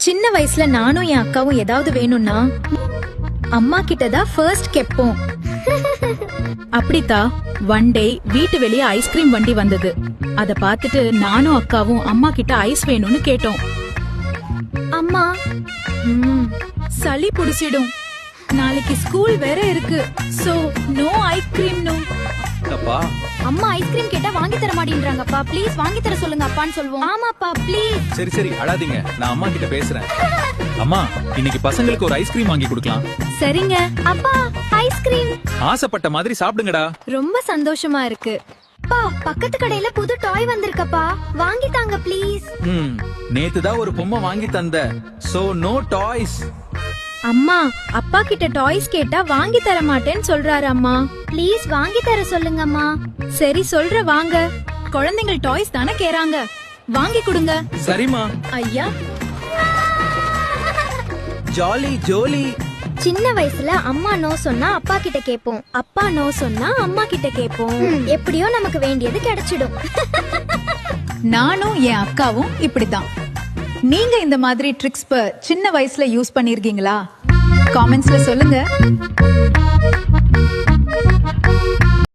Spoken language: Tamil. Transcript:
சின்ன வயசுல நானும் என் அக்காவும் ஏதாவது வேணும்னா அம்மா கிட்டதான் ஃபர்ஸ்ட் கேட்போம். அப்படித்தா ஒன் டே வீட்டு வெளியே ஐஸ்கிரீம் வண்டி வந்தது. அத பாத்துட்டு நானும் அக்காவும் அம்மா கிட்ட ஐஸ் வேணும்னு கேட்டோம். அம்மா சளி புடிச்சிடும், நாளைக்கு ஸ்கூல் வேற இருக்கு, சோ நோ ஐஸ்கிரீம். நோ அப்பா, அம்மா ஐஸ்கிரீம் கேட்டா வாங்கி தர மாட்டேன்றாங்கப்பா, ப்ளீஸ் வாங்கி தர சொல்லுங்க அப்பான்னு சொல்லுவோம். ஆமாப்பா ப்ளீஸ். சரி சரி அழாதீங்க, நான் அம்மா கிட்ட பேசுறேன். அம்மா, இன்னைக்கு பசங்களுக்கு ஒரு ஐஸ்கிரீம் வாங்கி கொடுக்கலாம். சரிங்க அப்பா. ஐஸ்கிரீம் ஆசைப்பட்ட மாதிரி சாப்பிடுங்கடா. ரொம்ப சந்தோஷமா இருக்கு. அப்பா, பக்கத்து கடையில புது டாய் வந்திருக்கப்பா, வாங்கி தாங்க ப்ளீஸ். நேத்து தான் ஒரு பொம்மை வாங்கி தந்த, சோ நோ டாய்ஸ். அம்மா, அப்பா கிட்ட டாய்ஸ் கேட்டா வாங்கி தர மாட்டேன்னு சொல்றாரு அம்மா, ப்ளீஸ் வாங்கி தர சொல்லுங்க அம்மா. சரி சொல்ற வாங்க. குழந்தைகள் டாய்ஸ் தானே கேறாங்க, வாங்கி கொடுங்க. சரிம்மா. ஐயா ஜாலி ஜோலி. சின்ன வயசுல அம்மா நோ சொன்னா அப்பா கிட்ட கேப்போம், அப்பா நோ சொன்னா அம்மா கிட்ட கேப்போம். எப்படியோ நமக்கு வேண்டியது கிடைச்சிடும். நானும் என் அக்காவும் இப்படிதான். நீங்க இந்த மாதிரி ட்ரிக்ஸ் சின்ன வயசுல யூஸ் பண்ணிருக்கீங்களா? காமெண்ட்ஸ்ல சொல்லுங்க.